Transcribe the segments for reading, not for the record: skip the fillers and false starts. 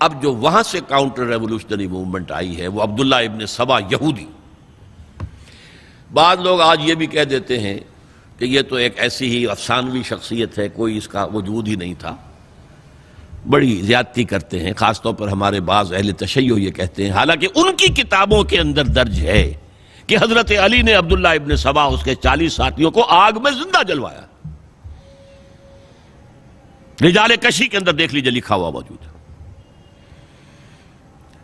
اب جو وہاں سے کاؤنٹر ریولوشنری موومنٹ آئی ہے وہ عبداللہ ابن سبا یہودی. بعض لوگ آج یہ بھی کہہ دیتے ہیں کہ یہ تو ایک ایسی ہی افسانوی شخصیت ہے، کوئی اس کا وجود ہی نہیں تھا. بڑی زیادتی کرتے ہیں، خاص طور پر ہمارے بعض اہل تشیع یہ کہتے ہیں، حالانکہ ان کی کتابوں کے اندر درج ہے کہ حضرت علی نے عبداللہ ابن سبا اس کے 40 ساتھیوں کو آگ میں زندہ جلوایا. رجال کشی کے اندر دیکھ لیجیے لکھا ہوا موجود ہے.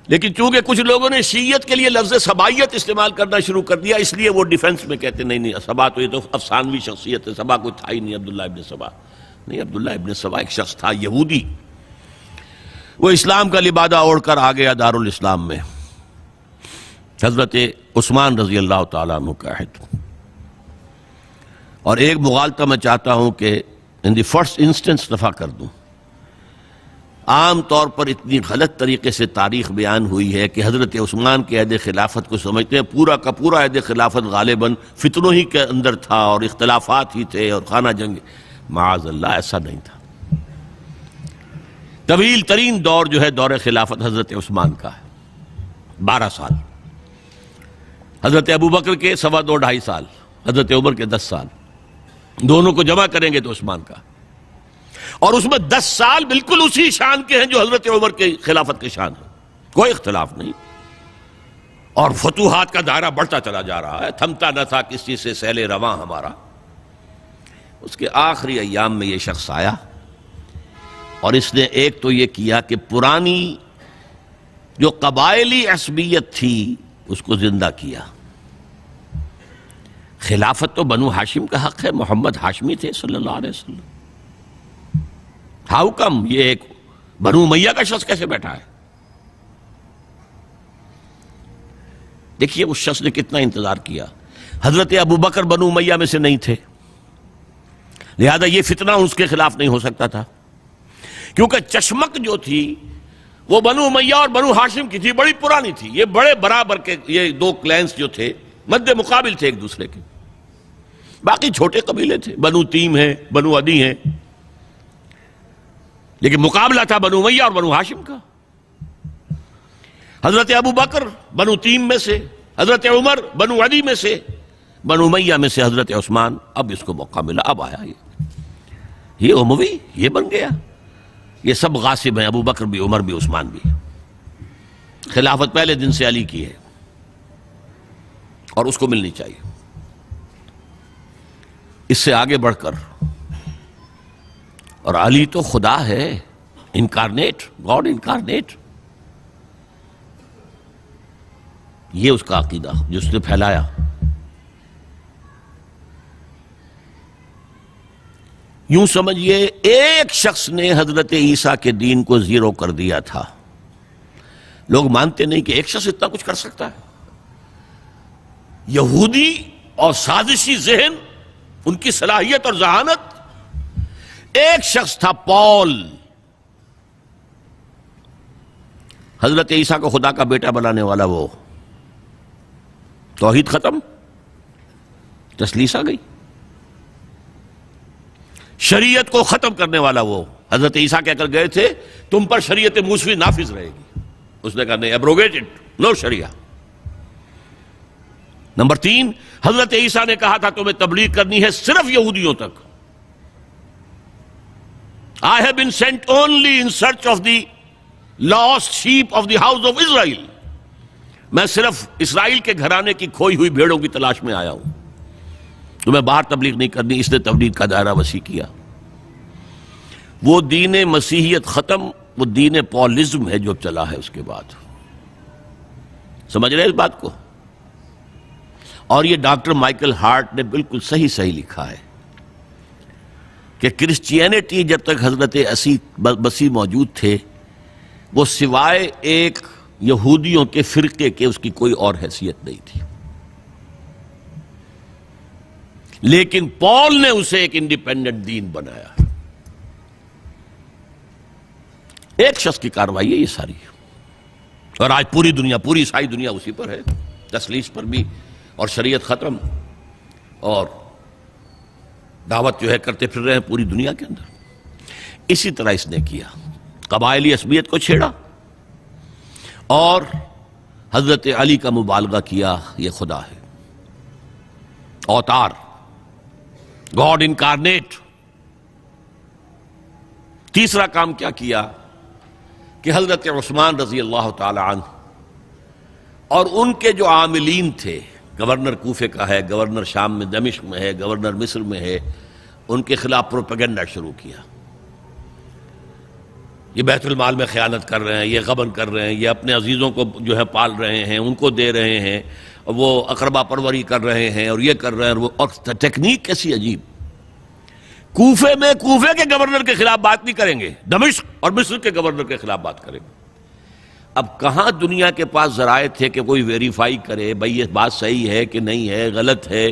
لیکن چونکہ کچھ لوگوں نے شیعت کے لیے لفظ سبائیت استعمال کرنا شروع کر دیا، اس لیے وہ ڈیفنس میں کہتے نہیں سبا تو یہ تو افسانوی شخصیت ہے، سبا کوئی تھا ہی نہیں عبداللہ ابن سبا. نہیں، عبداللہ ابن سبا ایک شخص تھا یہودی. وہ اسلام کا لبادہ اوڑھ کر آ گیا دارالاسلام میں. حضرت عثمان رضی اللہ تعالیٰ عنہ کا عہد. اور ایک مغالطہ میں چاہتا ہوں کہ ان دی فرسٹ انسٹنس دفع کر دوں. عام طور پر اتنی غلط طریقے سے تاریخ بیان ہوئی ہے کہ حضرت عثمان کے عہد خلافت کو سمجھتے ہیں پورا کا پورا عہد خلافت غالباً فتنوں ہی کے اندر تھا اور اختلافات ہی تھے اور خانہ جنگ. معاذ اللہ، ایسا نہیں تھا. طویل ترین دور جو ہے دور خلافت حضرت عثمان کا ہے، 12 سال. حضرت ابوبکر کے 2.5 سال، حضرت عمر کے 10 سال. دونوں کو جمع کریں گے تو عثمان کا. اور اس میں 10 سال بالکل اسی شان کے ہیں جو حضرت عمر کے خلافت کے شان ہے، کوئی اختلاف نہیں. اور فتوحات کا دائرہ بڑھتا چلا جا رہا ہے، تھمتا نہ تھا کسی سے سیل رواں ہمارا. اس کے آخری ایام میں یہ شخص آیا اور اس نے ایک تو یہ کیا کہ پرانی جو قبائلی عصبیت تھی اس کو زندہ کیا. خلافت تو بنو ہاشم کا حق ہے، محمد ہاشمی تھے صلی اللہ علیہ وسلم. ہاؤ کم یہ ایک بنو امیہ کا شخص کیسے بیٹھا ہے؟ دیکھیے اس شخص نے کتنا انتظار کیا. حضرت ابوبکر بنو امیہ میں سے نہیں تھے، لہذا یہ فتنہ اس کے خلاف نہیں ہو سکتا تھا، کیونکہ چشمک جو تھی وہ بنو امیہ اور بنو ہاشم کی تھی، بڑی پرانی تھی. یہ بڑے برابر کے یہ دو کلینز جو تھے مد مقابل تھے ایک دوسرے کے. باقی چھوٹے قبیلے تھے، بنو تیم ہیں، بنو عدی ہیں، لیکن مقابلہ تھا بنو امیہ اور بنو ہاشم کا. حضرت ابوبکر بنو تیم میں سے، حضرت عمر بنو عدی میں سے، بنو امیہ میں سے حضرت عثمان. اب اس کو موقع ملا، اب آیا یہ اموی، یہ بن گیا. یہ سب غاصب ہیں، ابوبکر بھی، عمر بھی، عثمان بھی. خلافت پہلے دن سے علی کی ہے اور اس کو ملنی چاہیے. اس سے آگے بڑھ کر، اور علی تو خدا ہے، انکارنیٹ، گاڈ انکارنیٹ. یہ اس کا عقیدہ جس نے پھیلایا. یوں سمجھئے ایک شخص نے حضرت عیسیٰ کے دین کو زیرو کر دیا تھا. لوگ مانتے نہیں کہ ایک شخص اتنا کچھ کر سکتا ہے. یہودی اور سازشی ذہن، ان کی صلاحیت اور ذہانت. ایک شخص تھا پال، حضرت عیسیٰ کو خدا کا بیٹا بنانے والا. وہ توحید ختم، تسلیس آ گئی. شریعت کو ختم کرنے والا وہ حضرت عیسیٰ کہہ کر گئے تھے تم پر شریعت موسوی نافذ رہے گی. اس نے کہا نہیں، ایبروگیٹڈ، نو شریعہ. نمبر 3، حضرت عیسیٰ نے کہا تھا تمہیں تبلیغ کرنی ہے صرف یہودیوں تک. I have been sent only in search of the lost sheep of the house of Israel. میں صرف اسرائیل کے گھرانے کی کھوئی ہوئی بھیڑوں کی تلاش میں آیا ہوں، تمہیں باہر تبلیغ نہیں کرنی. اس نے تبلیغ کا دائرہ وسیع کیا. وہ دین مسیحیت ختم، وہ دین پالزم ہے جو چلا ہے اس کے بعد. سمجھ رہے اس بات کو؟ اور یہ ڈاکٹر مائیکل ہارٹ نے بالکل صحیح لکھا ہے کہ کرسچینٹی جب تک حضرت مسیح موجود تھے وہ سوائے ایک یہودیوں کے فرقے کے اس کی کوئی اور حیثیت نہیں تھی. لیکن پال نے اسے ایک انڈیپینڈنٹ دین بنایا. ایک شخص کی کارروائی ہے یہ ساری. اور آج پوری دنیا، پوری عیسائی دنیا اسی پر ہے، تسلیس پر بھی، اور شریعت ختم، اور دعوت جو ہے کرتے پھر رہے ہیں پوری دنیا کے اندر. اسی طرح اس نے کیا، قبائلی عصبیت کو چھیڑا، اور حضرت علی کا مبالغہ کیا یہ خدا ہے، اوتار، گاڈ انکارنیٹ۔ تیسرا کام کیا کیا کہ حضرت عثمان رضی اللہ تعالی عنہ اور ان کے جو عاملین تھے، گورنر کوفے کا ہے، گورنر شام میں دمشق میں ہے، گورنر مصر میں ہے، ان کے خلاف پروپیگنڈا شروع کیا۔ یہ بیت المال میں خیانت کر رہے ہیں، یہ غبن کر رہے ہیں، یہ اپنے عزیزوں کو جو ہے پال رہے ہیں، ان کو دے رہے ہیں، وہ اقربا پروری کر رہے ہیں، اور یہ کر رہے ہیں، اور ٹیکنیک کیسی عجیب۔ کوفے میں کوفے کے گورنر کے خلاف بات نہیں کریں گے، دمشق اور مصر کے گورنر کے خلاف بات کریں گے۔ اب کہاں دنیا کے پاس ذرائع تھے کہ کوئی ویریفائی کرے بھئی یہ بات صحیح ہے کہ نہیں ہے، غلط ہے،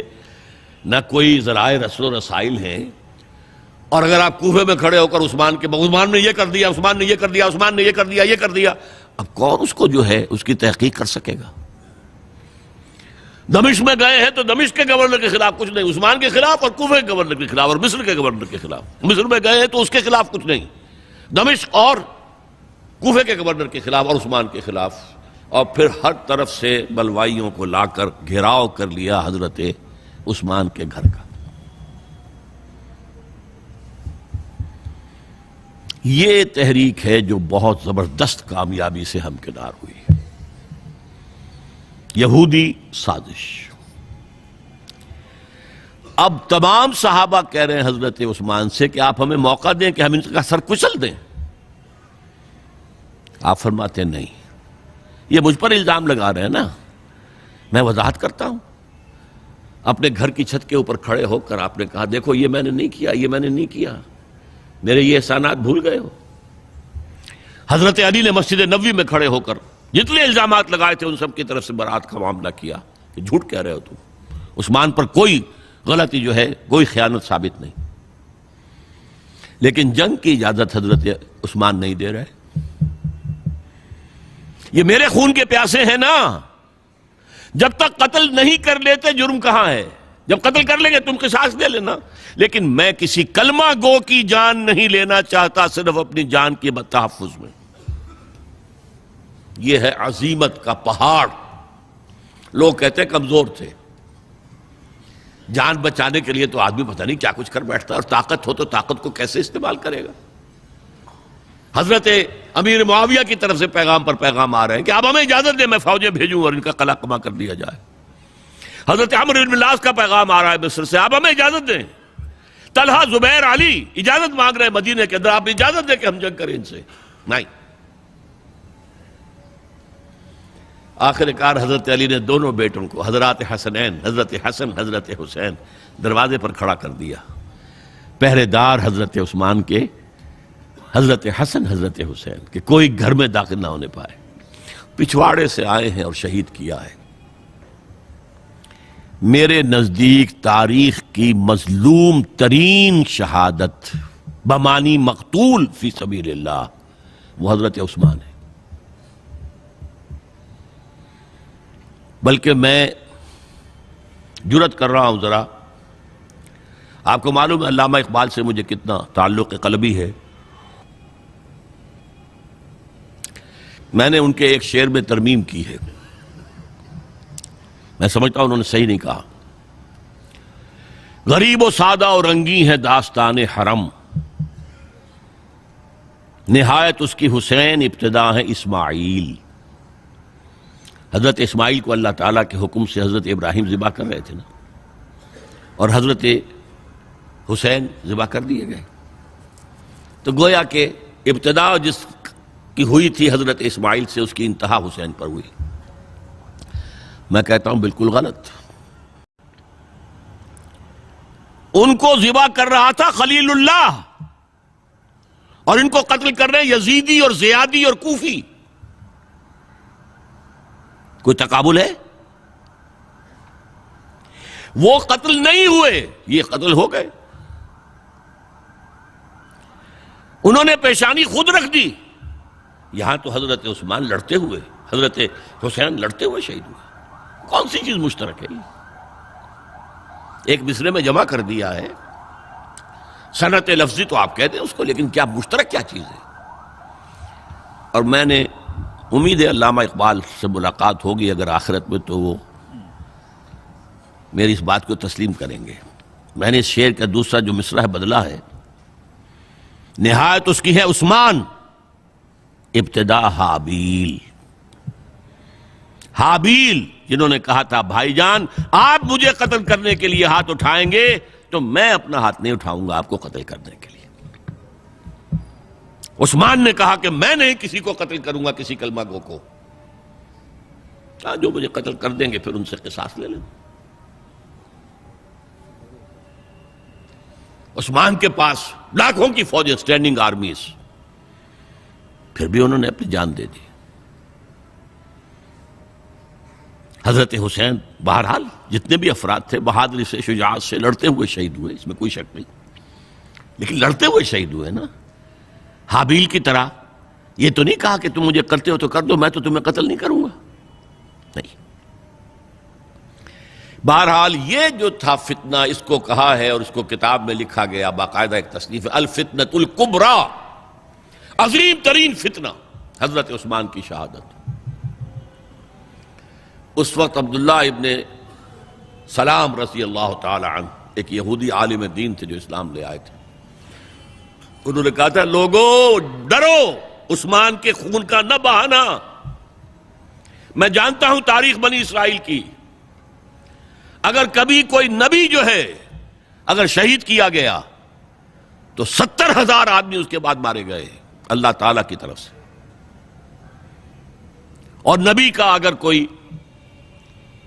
نہ کوئی ذرائع رسل و رسائل ہیں۔ اور اگر آپ کوفے میں کھڑے ہو کر عثمان نے یہ کر دیا، عثمان نے یہ کر دیا، عثمان نے یہ کر دیا، یہ کر دیا، اب کون اس کو جو ہے اس کی تحقیق کر سکے گا؟ دمشق میں گئے ہیں تو دمشق کے گورنر کے خلاف کچھ نہیں، عثمان کے خلاف، اور کوفے کے گورنر کے خلاف، اور مصر کے گورنر کے خلاف۔ مصر میں گئے ہیں تو اس کے خلاف کچھ نہیں، دمشق اور کوفے کے گورنر کے خلاف اور عثمان کے خلاف، اور پھر ہر طرف سے بلوائیوں کو لا کر گھیراؤ کر لیا حضرت عثمان کے گھر کا۔ یہ تحریک ہے جو بہت زبردست کامیابی سے ہمکنار ہوئی، یہودی سازش۔ اب تمام صحابہ کہہ رہے ہیں حضرت عثمان سے کہ آپ ہمیں موقع دیں کہ ہم ان کا سر کچل دیں۔ آپ فرماتے نہیں، یہ مجھ پر الزام لگا رہے ہیں نا، میں وضاحت کرتا ہوں۔ اپنے گھر کی چھت کے اوپر کھڑے ہو کر آپ نے کہا دیکھو یہ میں نے نہیں کیا، یہ میں نے نہیں کیا، میرے یہ احسانات بھول گئے ہو۔ حضرت علی نے مسجد نبوی میں کھڑے ہو کر جتنے الزامات لگائے تھے ان سب کی طرف سے برات کا معاملہ کیا کہ جھوٹ کہہ رہے ہو تم، عثمان پر کوئی غلطی جو ہے، کوئی خیانت ثابت نہیں۔ لیکن جنگ کی اجازت حضرت عثمان نہیں دے رہے۔ یہ میرے خون کے پیاسے ہیں نا، جب تک قتل نہیں کر لیتے جرم کہاں ہے؟ جب قتل کر لیں گے تم قصاص دے لینا، لیکن میں کسی کلمہ گو کی جان نہیں لینا چاہتا، صرف اپنی جان کے تحفظ میں۔ یہ ہے عزیمت کا پہاڑ۔ لوگ کہتے ہیں کمزور تھے، جان بچانے کے لیے تو آدمی پتہ نہیں کیا کچھ کر بیٹھتا، اور طاقت ہو تو طاقت کو کیسے استعمال کرے گا۔ حضرت امیر معاویہ کی طرف سے پیغام پر پیغام آ رہے ہیں کہ آپ ہمیں اجازت دیں میں فوجیں بھیجوں اور ان کا قلع کما کر دیا جائے۔ حضرت عمرو بن العاص کا پیغام آ رہا ہے مصر سے، آپ ہمیں اجازت دیں۔ طلحہ، زبیر، علی اجازت مانگ رہے ہیں مدینے کے اندر، آپ اجازت دیں کہ ہم جنگ کریں ان سے۔ نہیں۔ آخر کار حضرت علی نے دونوں بیٹوں کو، حضرات حسنین، حضرت حسن، حضرت حسین، دروازے پر کھڑا کر دیا۔ پہرے دار حضرت عثمان کے، حضرت حسن، حضرت حسین، کہ کوئی گھر میں داخل نہ ہونے پائے۔ پچھواڑے سے آئے ہیں اور شہید کیا ہے۔ میرے نزدیک تاریخ کی مظلوم ترین شہادت بمانی مقتول فی سبیل اللہ وہ حضرت عثمان ہے۔ بلکہ میں جرات کر رہا ہوں ذرا، آپ کو معلوم ہے علامہ اقبال سے مجھے کتنا تعلق قلبی ہے۔ میں نے ان کے ایک شعر میں ترمیم کی ہے، میں سمجھتا ہوں انہوں نے صحیح نہیں کہا۔ غریب و سادہ اور رنگی ہے داستان حرم، نہایت اس کی حسین، ابتدا ہے اسماعیل۔ حضرت اسماعیل کو اللہ تعالیٰ کے حکم سے حضرت ابراہیم ذبح کر رہے تھے نا، اور حضرت حسین ذبح کر دیے گئے، تو گویا کہ ابتدا جس کی ہوئی تھی حضرت اسماعیل سے، اس کی انتہا حسین پر ہوئی۔ میں کہتا ہوں بالکل غلط۔ ان کو ذبح کر رہا تھا خلیل اللہ، اور ان کو قتل کر رہے ہیں یزیدی اور زیادی اور کوفی۔ کوئی تقابل ہے؟ وہ قتل نہیں ہوئے، یہ قتل ہو گئے۔ انہوں نے پیشانی خود رکھ دی۔ یہاں تو حضرت عثمان لڑتے ہوئے، حضرت حسین لڑتے ہوئے شہید ہوئے۔ کون سی چیز مشترک ہے؟ ایک مصرے میں جمع کر دیا ہے، صنعت لفظی تو آپ کہتے ہیں اس کو، لیکن کیا مشترک کیا چیز ہے؟ اور میں نے امید ہے علامہ اقبال سے ملاقات ہوگی اگر آخرت میں تو وہ میری اس بات کو تسلیم کریں گے. میں نے اس شعر کا دوسرا جو مصرع ہے بدلا ہے. نہایت اس کی ہے عثمان، ابتدا حابیل. حابیل جنہوں نے کہا تھا بھائی جان آپ مجھے قتل کرنے کے لیے ہاتھ اٹھائیں گے تو میں اپنا ہاتھ نہیں اٹھاؤں گا آپ کو قتل کرنے کے لیے. عثمان نے کہا کہ میں نہیں کسی کو قتل کروں گا، کسی کلمہ گو کو. جو مجھے قتل کر دیں گے پھر ان سے قصاص لے لیں. عثمان کے پاس لاکھوں کی فوجیں، اسٹینڈنگ آرمیز، پھر بھی انہوں نے اپنی جان دے دی. حضرت حسین بہرحال جتنے بھی افراد تھے بہادری سے، شجاعت سے لڑتے ہوئے شہید ہوئے، اس میں کوئی شک نہیں، لیکن لڑتے ہوئے شہید ہوئے نا. حابیل کی طرح یہ تو نہیں کہا کہ تم مجھے کرتے ہو تو کر دو، میں تو تمہیں قتل نہیں کروں گا، نہیں. بہرحال یہ جو تھا فتنہ، اس کو کہا ہے اور اس کو کتاب میں لکھا گیا، باقاعدہ ایک تصنیف ہے، الفتنۃ الکبریٰ، عظیم ترین فتنہ، حضرت عثمان کی شہادت. اس وقت عبداللہ ابن سلام رضی اللہ تعالی عنہ ایک یہودی عالم دین تھے جو اسلام لے آئے تھے. انہوں نے کہا تھا لوگوں ڈرو، عثمان کے خون کا نہ بہانا. میں جانتا ہوں تاریخ بنی اسرائیل کی، اگر کبھی کوئی نبی جو ہے اگر شہید کیا گیا تو 70,000 آدمی اس کے بعد مارے گئے اللہ تعالی کی طرف سے، اور نبی کا اگر کوئی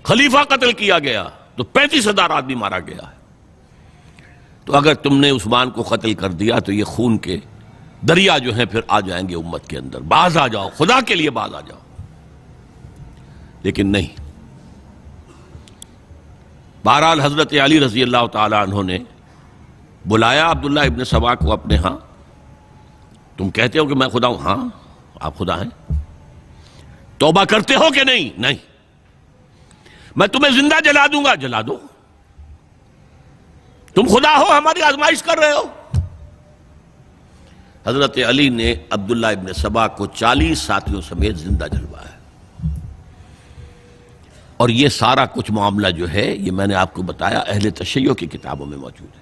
خلیفہ قتل کیا گیا تو 35,000 آدمی مارا گیا ہے. تو اگر تم نے عثمان کو قتل کر دیا تو یہ خون کے دریا جو ہیں پھر آ جائیں گے امت کے اندر. باز آ جاؤ، خدا کے لیے باز آ جاؤ. لیکن نہیں. بہرحال حضرت علی رضی اللہ تعالی عنہ نے بلایا عبداللہ ابن سبا کو اپنے ہاں. تم کہتے ہو کہ میں خدا ہوں؟ ہاں آپ خدا ہیں. توبہ کرتے ہو کہ نہیں؟ نہیں. میں تمہیں زندہ جلا دوں گا. جلا دو. تم خدا ہو، ہماری آزمائش کر رہے ہو. حضرت علی نے عبداللہ ابن سبا کو 40 ساتھیوں سمیت زندہ جلوایا. اور یہ سارا کچھ معاملہ جو ہے یہ میں نے آپ کو بتایا اہل تشیع کی کتابوں میں موجود ہے.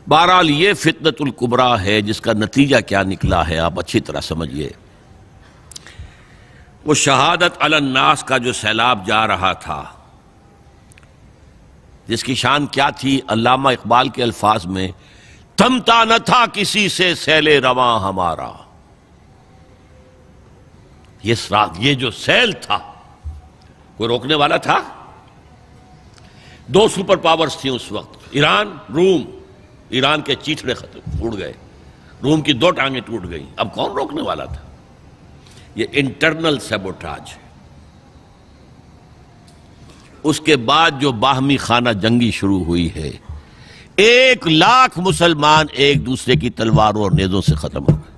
بہرحال یہ فتنۃ الکبریٰ ہے جس کا نتیجہ کیا نکلا ہے آپ اچھی طرح سمجھیے. وہ شہادت علی الناس کا جو سیلاب جا رہا تھا، جس کی شان کیا تھی؟ علامہ اقبال کے الفاظ میں تھمتا نہ تھا کسی سے سیل رواں ہمارا. یہ جو سیل تھا کوئی روکنے والا تھا؟ 2 سپر پاورز تھیں اس وقت، ایران، روم. ایران کے چیتڑے ختم ٹوٹ گئے، روم کی 2 ٹانگیں ٹوٹ گئیں. اب کون روکنے والا تھا؟ یہ انٹرنل سیبوٹاج. اس کے بعد جو باہمی خانہ جنگی شروع ہوئی ہے، 1 لاکھ مسلمان ایک دوسرے کی تلواروں اور نیزوں سے ختم ہو گئے.